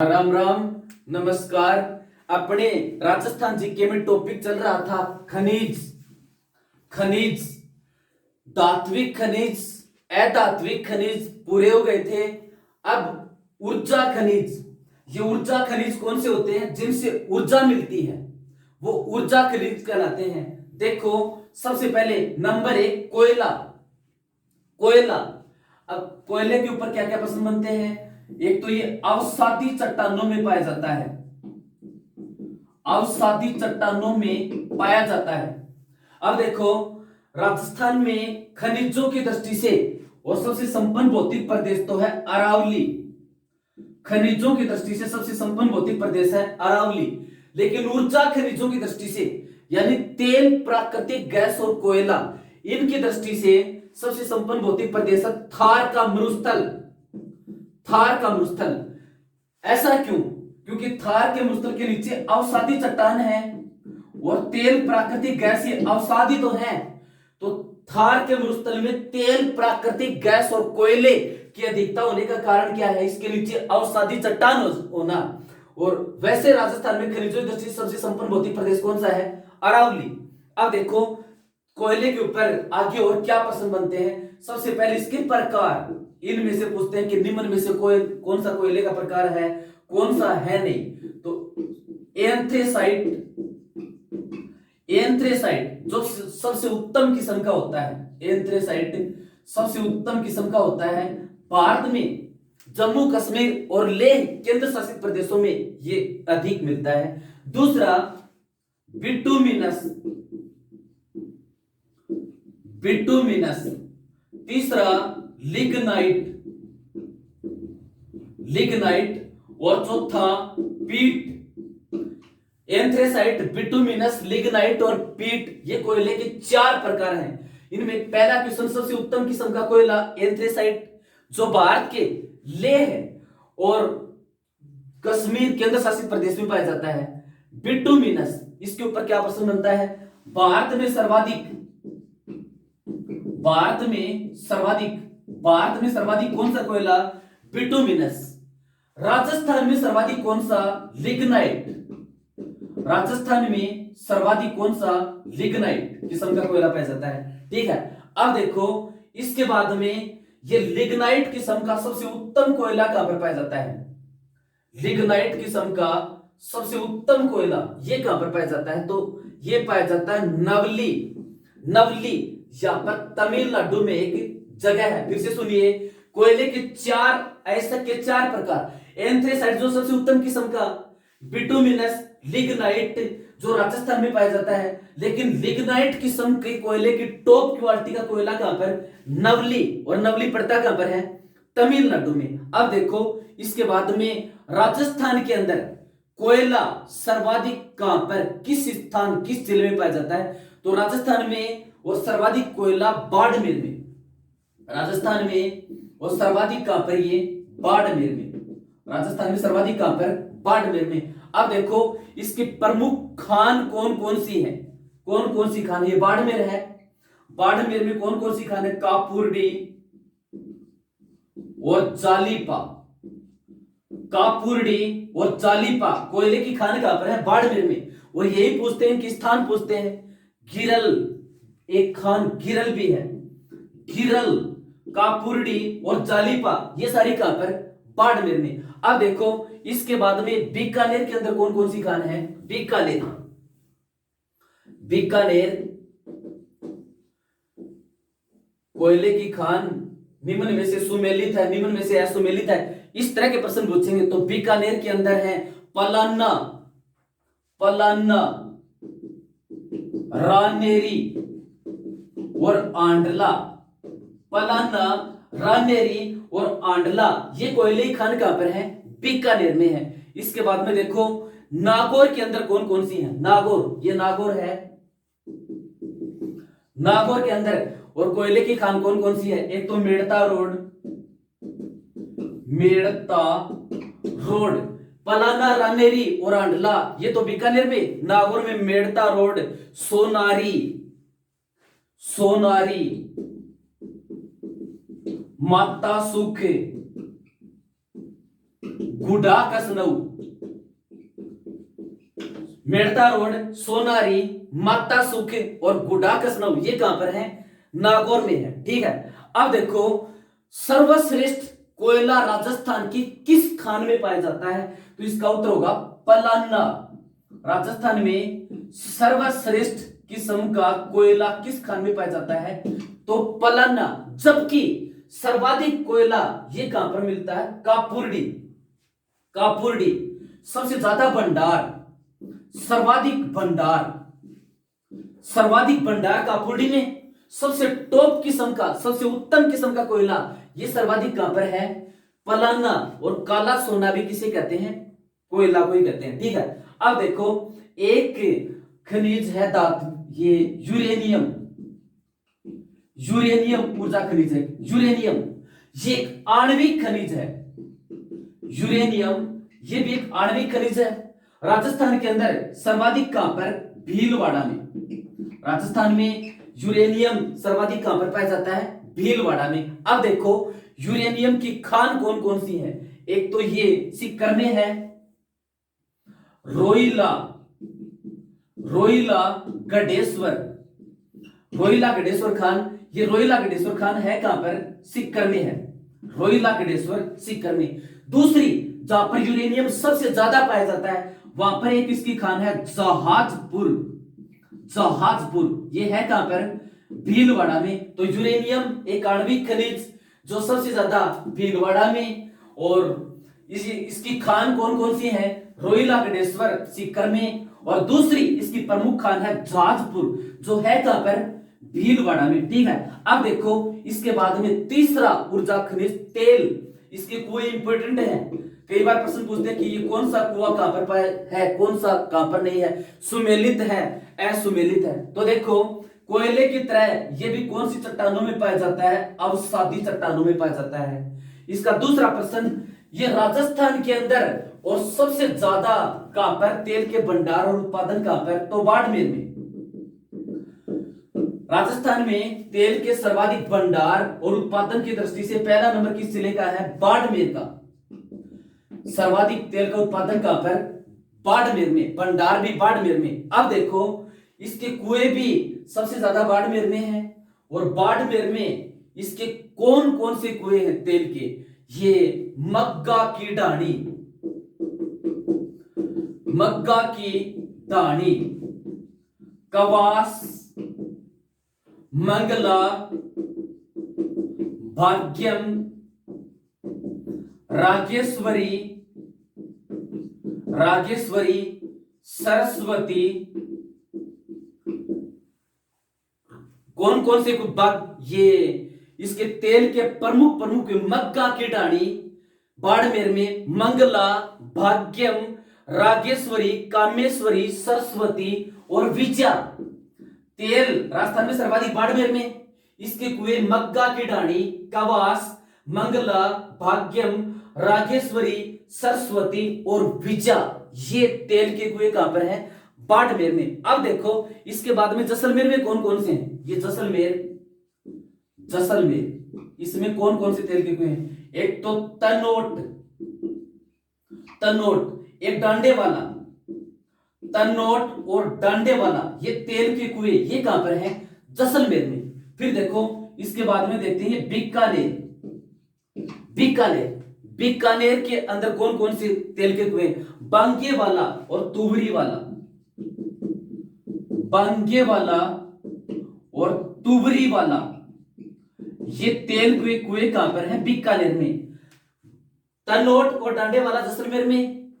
राम राम। नमस्कार। अपने राजस्थान जीके में टॉपिक चल रहा था खनिज। खनिज, धात्विक खनिज, अधात्विक खनिज पूरे हो गए थे। अब ऊर्जा खनिज, ये ऊर्जा खनिज कौन से होते हैं जिनसे ऊर्जा मिलती है, वो ऊर्जा खनिज कहलाते हैं। देखो, सबसे पहले नंबर 1 कोयला। कोयला, अब कोयले के ऊपर क्या क्या प्रश्न बनते हैं। एक तो ये अवसादी चट्टानों में पाया जाता है, अवसादी चट्टानों में पाया जाता है। अब देखो, राजस्थान में खनिजों की दृष्टि से और सबसे संपन्न भौतिक प्रदेश तो है अरावली। खनिजों की दृष्टि से सबसे संपन्न भौतिक प्रदेश है अरावली। लेकिन ऊर्जा खनिजों की दृष्टि से, यानी तेल, प्राकृतिक गैस और कोयला, इनकी दृष्टि से सबसे संपन्न भौतिक प्रदेश है थार का मरुस्थल। थार का मरुस्थल। ऐसा क्यों? क्योंकि थार के मरुस्थल के नीचे अवसादी चट्टान है और तेल, प्राकृतिक गैस ये अवसादी तो है। तो थार के मरुस्थल में तेल, प्राकृतिक गैस और कोयले की अधिकता होने का कारण क्या है? इसके नीचे अवसादी चट्टान होना। और वैसे राजस्थान में खनिजों की दृष्टि से सबसे संपन्न भौतिक प्रदेश कौन सा है? अरावली। अब देखो, कोयले के ऊपर आगे और क्या प्रश्न बनते हैं। सबसे पहले इसके प्रकार, इनमें से पूछते हैं कि निम्न में से कौन सा कोयले का प्रकार है, कौन सा है नहीं। तो एंथ्रेसाइट, एंथ्रेसाइट जो सबसे उत्तम किस्म का होता है, एंथ्रेसाइट सबसे उत्तम किस्म का होता है। भारत में जम्मू कश्मीर और लेह केंद्र शासित प्रदेशों में ये अधिक मिलता है। दूसरा बिटुमिनस, बिटुमिनस। तीसरा लिग्नाइट, लिग्नाइट। और चौथा पीट। एंथ्रेसाइट, बिटुमिनस, लिग्नाइट और पीट, ये कोयले के 4 प्रकार हैं। इनमें पहला क्वेश्चन, सबसे उत्तम किस्म का कोयला एंथ्रेसाइट जो भारत के लेह और कश्मीर केंद्र शासित प्रदेश में पाया जाता है। बिटुमिनस, इसके ऊपर क्या प्रश्न बनता है? भारत में सर्वाधिक, भारत में सर्वाधिक, भारत में सर्वाधिक कौन सा कोयला? बिटुमिनस। राजस्थान में सर्वाधिक कौन सा? लिग्नाइट। राजस्थान में सर्वाधिक कौन सा? लिग्नाइट किस्म का कोयला पाया जाता है। ठीक है। अब देखो, इसके बाद में ये लिग्नाइट किस्म का सबसे उत्तम कोयला कहां पर पाया जाता है? लिग्नाइट किस्म का सबसे उत्तम कोयला ये कहां पर पाया जाता है? तो ये पाया जाता है नवली। नवली यहां पर तमिलनाडु में एक जगह है। फिर से सुनिए, कोयले के 4 ऐसे के 4 प्रकार। एंथ्रेसाइट जो सबसे उत्तम किस्म का, बिटुमिनस, लिग्नाइट जो राजस्थान में पाया जाता है। लेकिन लिग्नाइट किस्म के कोयले की टॉप क्वालिटी का कोयला कहां पर? नवली। और नवली पड़ता कहां पर है? तमिलनाडु में। अब देखो, इसके बाद में राजस्थान के अंदर कोयला सर्वाधिक कहां पर, किस स्थान, किस जिले में पाया जाता है? तो राजस्थान में और सर्वाधिक कोयला बाड़मेर में। राजस्थान में और सर्वाधिक कहां पर? ये बाड़मेर में। राजस्थान में सर्वाधिक कहां पर? बाड़मेर में। अब देखो, इसकी प्रमुख खान कौन कौन सी है? कौन कौन सी खान? ये बाड़मेर है। बाड़मेर में कौन कौन सी खान है? कापुरडी और जालीपा। कापुरडी और जालीपा कोयले की खान कहां पर है? बाड़मेर में। वो यही पूछते हैं कि स्थान पूछते हैं। गिरल, एक खान गिरल भी है। गिरल, कापुरडी और जालीपा, ये सारी कहां पर? बाड़मेर में। अब देखो, इसके बाद में बीकानेर के अंदर कौन कौन सी खान है? बीकानेर, बीकानेर कोयले की खान निम्न में से सुमेलित है, निम्न में से असुमेलित है। इस तरह के प्रश्न पूछेंगे। तो बीकानेर के अंदर है पलान्ना, पलान्ना, रानेरी और आंडला। पलान्ना, रानेरी और आंडला, ये कोयले की खान कहां पर है? बीकानेर में है। इसके बाद में देखो, नागौर के अंदर कौन कौन सी है? नागौर, ये नागौर है। नागौर के अंदर और कोयले की खान कौन कौन सी है? एक तो मेड़ता रोड, मेड़ता रोड, पलाना, रानेरी और आंडला, ये तो बीकानेर में। नागौर में मेड़ता रोड, सोनारी, सोनारी, माता सुख, गुडा कसनऊ, मेड़ता रोड, सोनारी, माता सुख और गुडा कसनऊ ये कहां पर है? नागौर में है। ठीक है, अब देखो सर्वश्रेष्ठ कोयला राजस्थान की किस खान में पाया जाता है? तो इसका उत्तर होगा पलाना। राजस्थान में सर्वश्रेष्ठ किस्म का कोयला किस खान में पाया जाता है? तो पलाना। जबकि सर्वाधिक कोयला ये कहां पर मिलता है? कापुरडी। कापुरडी सबसे ज्यादा भंडार, सर्वाधिक भंडार कापुरडी में। सबसे टॉप किस्म का, सबसे उत्तम किस्म का कोयला ये सर्वाधिक कहां पर है? पलाना। और काला सोना भी किसे कहते हैं? कोयला को ही कहते हैं। ठीक है, अब देखो एक खनिज है धातु, ये यूरेनियम, यूरेनियम ऊर्जा खनिज है। यूरेनियम ये एक आणविक खनिज है। यूरेनियम ये भी एक आणविक खनिज है। राजस्थान के अंदर सर्वाधिक कहां पर? भीलवाड़ा में। राजस्थान में यूरेनियम सर्वाधिक कहां पर पाया जाता है? भीलवाड़ा में। अब देखो यूरेनियम की खान कौन कौन सी है? एक तो ये सीकर में है, रोइला, रोइला गढ़ेश्वर, रोइला गढ़ेश्वर खान। ये रोइला गढ़ेश्वर खान है कहां पर? सीकर में है। रोइला गढ़ेश्वर सीकर में। दूसरी जहां पर यूरेनियम सबसे ज्यादा पाया जाता है वहां पर एक इसकी खान है जहाजपुर। जहाजपुर ये है कहां पर? भीलवाड़ा में। तो यूरेनियम एक आणविक खनिज जो सबसे ज्यादा भीलवाड़ा में, और इसकी खान कौन कौन सी है? रोइला गढ़ेश्वर सीकर में, और दूसरी इसकी प्रमुख खान है जहाजपुर जो है कहां पर? भीलवाड़ा में। ठीक है, अब देखो इसके बाद में तीसरा ऊर्जा खनिज तेल। इसके कुएं इंपॉर्टेंट है, कई बार प्रश्न पूछते हैं कि ये कौन सा कुआं कहां पर है, कौन सा कहां पर नहीं है, सुमेलित है, असुमेलित है। तो देखो कोयले की तरह ये भी कौन सी चट्टानों में पाया जाता है? अवसादी चट्टानों में पाया जाता है। इसका दूसरा प्रश्न, ये राजस्थान के अंदर और सबसे ज्यादा कहां पर तेल के भंडार और उत्पादन कहां पर? तो बाड़मेर में। राजस्थान में तेल के सर्वाधिक भंडार और उत्पादन की दृष्टि से पहला नंबर किस जिले का है? बाड़मेर का। सर्वाधिक तेल का उत्पादन कहां पर? बाड़मेर में। भंडार भी बाड़मेर में। अब देखो इसके कुएं भी सबसे ज्यादा बाड़मेर में है, और बाड़मेर में इसके कौन कौन से कुएं हैं तेल के? ये मग्गा की ढाणी, मग्गा की ढाणी, कवास, मंगला, भाग्यम, रागेश्वरी, रागेश्वरी, सरस्वती, कौन कौन से ये इसके तेल के प्रमुख मग्गा की ढाणी बाड़मेर में, मंगला, भाग्यम, रागेश्वरी, कामेश्वरी, सरस्वती और विजया। तेल राजस्थान में सर्वाधिक बाड़मेर में। इसके कुएं मग्गा की ढाणी, कवास, मंगला, भाग्यम, रागेश्वरी, सरस्वती और विजया, ये तेल के कुएं कहां पर है? बाड़मेर में। अब देखो इसके बाद में जैसलमेर में कौन कौन से हैं? ये जैसलमेर, जैसलमेर इसमें कौन कौन से तेल के कुएं हैं? एक तो तनोट, तनोट एक डांडे वाला, तनोट और डांडे वाला ये तेल के कुएं ये कहां पर है? जैसलमेर में। फिर देखो इसके बाद में देखते हैं बीकानेर, बीकानेर, बीकानेर के अंदर कौन कौन से तेल के कुएं? बांगे वाला और तुवरी वाला, बांगे वाला और तुवरी वाला ये तेल के कुएं कहां पर है? बीकानेर में। तनोट और डांडे वाला जैसलमेर में,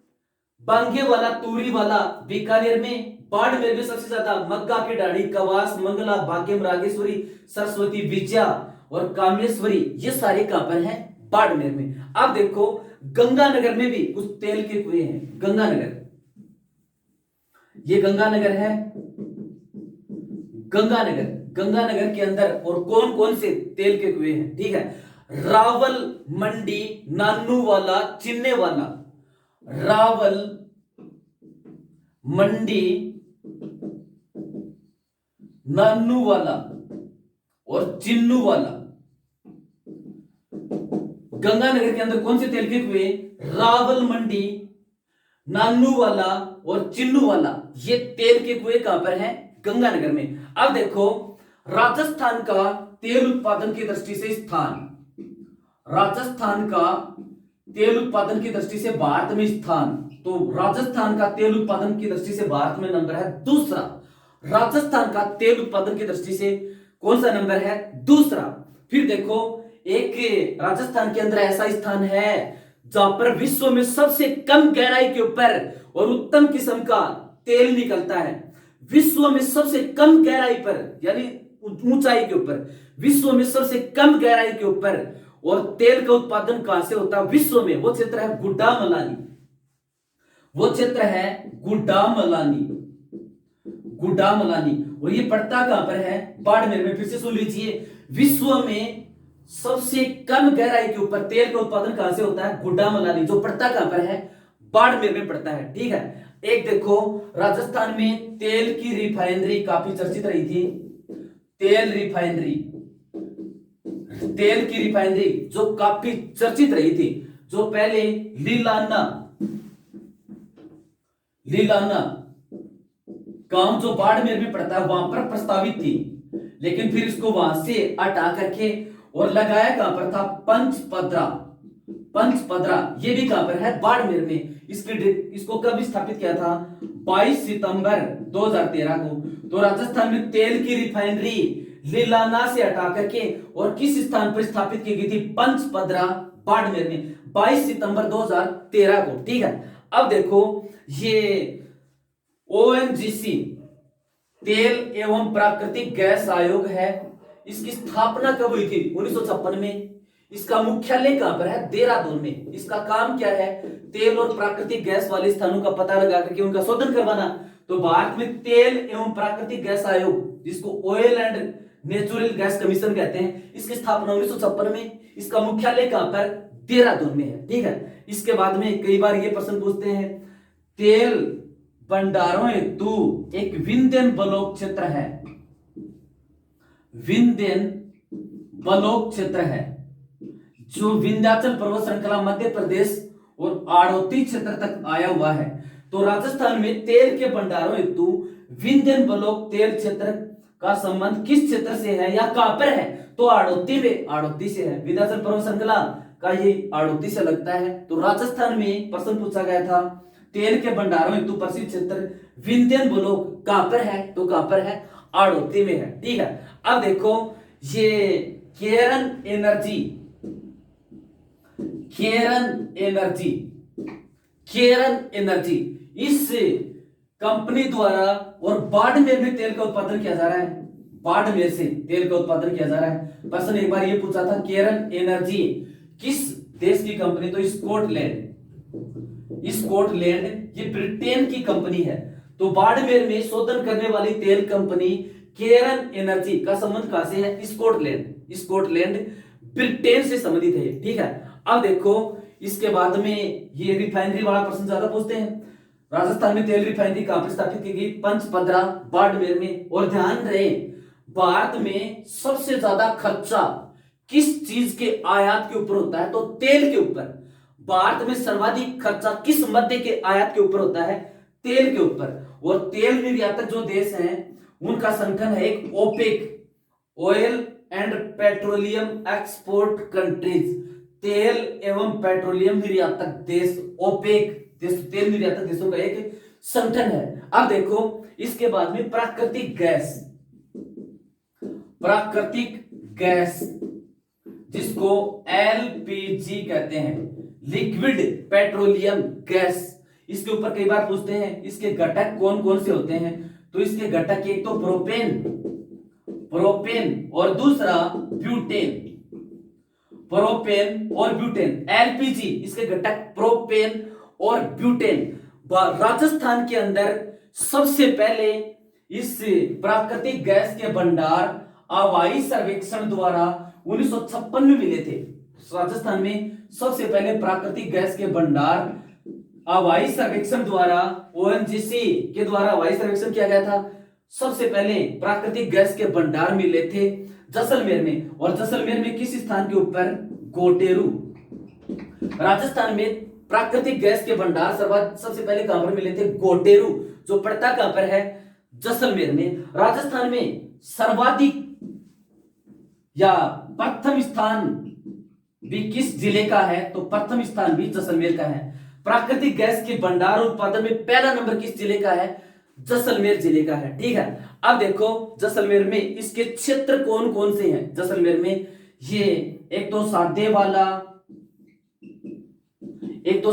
बांगे वाला तुवरी वाला बीकानेर में, बाड़मेर में सबसे ज्यादा मग्गा की ढाणी, कवास, मंगला, भाग्यम, रागेश्वरी, सरस्वती, विजया और कामेश्वरी ये सारे कहां पर हैं? बाड़मेर में। अब देखो गंगानगर में भी कुछ तेल के कुएं हैं। गंगानगर, ये गंगानगर है, गंगानगर, गंगानगर के अंदर और कौन कौन से तेल के कुएं हैं? ठीक है, रावल मंडी, नानू वाला, चिन्ने वाला, रावल मंडी, नानू वाला और चिन्नू वाला, गंगानगर के अंदर कौन से तेल के कुएं? रावल मंडी, नानू वाला और चिन्नू वाला, ये तेल के कुएं कहां पर हैं? गंगानगर में। अब देखो राजस्थान का तेल उत्पादन की दृष्टि से स्थान, राजस्थान का तेल उत्पादन की दृष्टि से भारत में स्थान, तो राजस्थान का तेल उत्पादन की दृष्टि से भारत में नंबर है दूसरा। राजस्थान का तेल उत्पादन की दृष्टि से कौन सा नंबर है? दूसरा। फिर देखो एक राजस्थान के अंदर ऐसा स्थान है जहां पर विश्व में सबसे कम गहराई के ऊपर और उत्तम किस्म का तेल निकलता है। विश्व में सबसे कम गहराई पर, यानी ऊंचाई के ऊपर, विश्व में सबसे कम गहराई के ऊपर, और तेल का उत्पादन कहां से होता है विश्व में? वो क्षेत्र है गुड्डामलानी, वो क्षेत्र है गुड्डामलानी, गुड्डामलानी। और ये पड़ता कहां पर है? बाड़मेर में। फिर से सुन लीजिए, विश्व में सबसे कम गहराई के ऊपर तेल का उत्पादन कहां से होता है? गुड्डामलानी, जो पड़ता कहां पर है? बाड़मेर में पड़ता है। ठीक है। एक देखो राजस्थान में तेल की रिफाइनरी काफी चर्चित रही थी, तेल रिफाइनरी, तेल की रिफाइनरी जो काफी चर्चित रही थी, जो पहले लीलाना, लीलाना गांव जो बाड़मेर में पड़ता है वहां पर प्रस्तावित थी, लेकिन फिर इसको वहां से हटा करके और लगाया कहां पर था? पंचपदरा, पंचपदरा, ये भी कहां पर है? बाड़मेर में। इसको कब स्थापित किया था? 22 सितंबर 2013 को। तो राजस्थान में तेल की रिफाइनरी लीलाना से हटा करके और किस स्थान पर स्थापित की गई थी? पंचपदरा, बाड़मेर में, 22 सितंबर 2013 को। ठीक है। अब देखो ये ओएनजीसी तेल एवं प्राकृतिक गैस आयोग है, इसकी स्थापना कब हुई थी? 1956 में। इसका मुख्यालय कहां पर है? देहरादून में। इसका काम क्या है? तेल और प्राकृतिक गैस वाले स्थानों का पता लगा करके उनका शोधन करवाना। तो भारत में तेल एवं प्राकृतिक गैस आयोग, जिसको oil and natural gas commission कहते हैं, इसकी स्थापना 1956 में। इसका मुख्यालय कहां पर? देहरादून में है। ठीक है। इसके बाद में कई बार ये प्रश्न पूछते हैं, तेल भंडारों हेतु एक विंध्यन ब्लॉक क्षेत्र है, विंध्यन ब्लॉक क्षेत्र है, जो विंध्याचल पर्वत श्रृंखला मध्य प्रदेश और आड़ोती क्षेत्र तक आया हुआ है। तो राजस्थान में तेल के भंडारों हेतु विंध्यन ब्लॉक तेल क्षेत्र का संबंध किस क्षेत्र से है या कहां पर है? तो आड़ोती में, आड़ोती से है। विंध्याचल पर्वत श्रृंखला का ये आड़ोती से लगता है। तो राजस्थान में प्रश्न पूछा गया था, तेल के भंडारों हेतु प्रसिद्ध क्षेत्र विंध्यन ब्लॉक कहां पर है? तो कहां पर है? आड़ोती में है। ठीक है। अब देखो ये केरन एनर्जी, केरन एनर्जी, केरन एनर्जी, इस कंपनी द्वारा और बाड़मेर में तेल का उत्पादन किया जा रहा है, बाड़मेर से तेल का उत्पादन किया जा रहा है। प्रश्न एक बार ये पूछा था, केरन एनर्जी किस देश की कंपनी? तो स्कॉटलैंड, स्कॉटलैंड, ये ब्रिटेन की कंपनी है। तो बाड़मेर में शोधन करने वाली तेल कंपनी केरन एनर्जी का संबंध कहां से है? स्कॉटलैंड, स्कॉटलैंड ब्रिटेन से संबंधित है। ठीक है। अब देखो इसके बाद में ये रिफाइनरी वाला प्रश्न ज्यादा पूछते हैं। राजस्थान में तेल रिफाइनरी कहां पर स्थापित की गई? पंचपदरा, बाड़मेर में। और ध्यान रहे भारत में सबसे ज्यादा खर्चा किस चीज के आयात के ऊपर होता है? तो तेल के ऊपर। भारत में सर्वाधिक खर्चा किस मद्य के आयात के ऊपर होता है? तेल के ऊपर। और तेल निर्यातक जो देश हैं उनका संगठन है एक OPEC, oil and petroleum export countries, तेल एवं पेट्रोलियम निर्यातक देश, ओपेक देश, तेल निर्यातक देशों का एक संगठन है। अब देखो इसके बाद में प्राकृतिक गैस, प्राकृतिक गैस जिसको एलपीजी कहते हैं, लिक्विड पेट्रोलियम गैस, इसके ऊपर कई बार पूछते हैं इसके घटक कौन कौन से होते हैं? तो इसके घटक एक तो प्रोपेन, प्रोपेन और दूसरा ब्यूटेन, प्रोपेन और ब्यूटेन। एलपीजी इसके घटक प्रोपेन और ब्यूटेन। राजस्थान के अंदर सबसे पहले इस प्राकृतिक गैस के भंडार हवाई सर्वेक्षण द्वारा 1956 में मिले थे। राजस्थान में सबसे पहले प्राकृतिक गैस के भंडार हवाई सर्वेक्षण द्वारा, ओएनजीसी के द्वारा हवाई सर्वेक्षण किया गया था। सबसे पहले प्राकृतिक गैस के भंडार मिले थे जैसलमेर में। और जैसलमेर में किस स्थान के ऊपर? गोटेरू, राजस्थान में प्राकृतिक गैस के भंडार सबसे पहले कहां पर मिले थे? गोटेरू, जो पड़ता कहां पर है? जैसलमेर में। राजस्थान में सर्वाधिक या प्रथम स्थान भी किस जिले का है? तो प्रथम स्थान भी जैसलमेर का है। प्राकृतिक गैस के भंडार उत्पादन में पहला नंबर किस जिले का है? जैसलमेर जिले का है। ठीक है, अब देखो जैसलमेर में इसके क्षेत्र कौन कौन से हैं? जैसलमेर में ये एक तो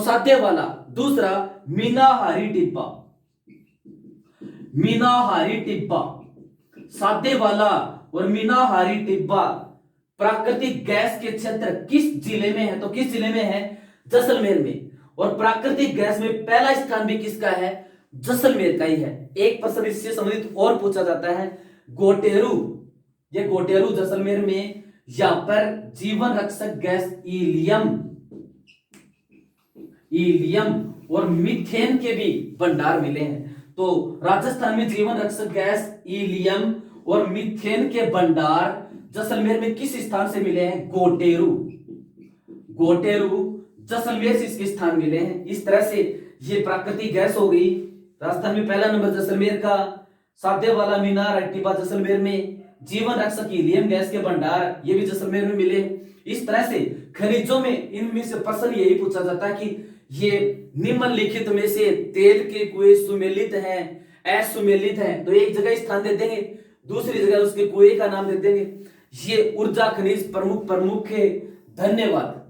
साध्य वाला, दूसरा मीनाहारी टिब्बा, साध्य वाला और मीनाहारी टिब्बा प्राकृतिक गैस के क्षेत्र किस जिले में है? तो किस जिले में है? जैसलमेर में। और प्राकृतिक गैस में पहला स्थान भी किसका है? जैसलमेर का ही है। एक प्रश्न इससे संबंधित और पूछा जाता है, गोटेरू, ये गोटेरू जैसलमेर में, यहां पर जीवन रक्षक गैस ईलियम और मीथेन के भी भंडार मिले हैं। तो राजस्थान में जीवन रक्षक गैस ईलियम और मीथेन के भंडार जैसलमेर में किस स्थान से मिले हैं? गोटेरू जैसलमेर से इसके स्थान मिले हैं। इस तरह से ये प्राकृतिक गैस हो गई। राजस्थान में पहला नंबर जैसलमेर का, साध्य वाला मीनाहारी टिब्बा जैसलमेर में, जीवन रक्षक हीलियम गैस के भंडार ये भी जैसलमेर में मिले। इस तरह से खनिजों में इनमें से प्रश्न यही पूछा जाता है कि ये निम्नलिखित में से तेल के कुएं सुमेलित हैं, असुमेलित हैं? तो एक जगह स्थान दे देंगे, दूसरी जगह उसके कुएं का नाम दे देंगे। ये ऊर्जा खनिज प्रमुख है। धन्यवाद।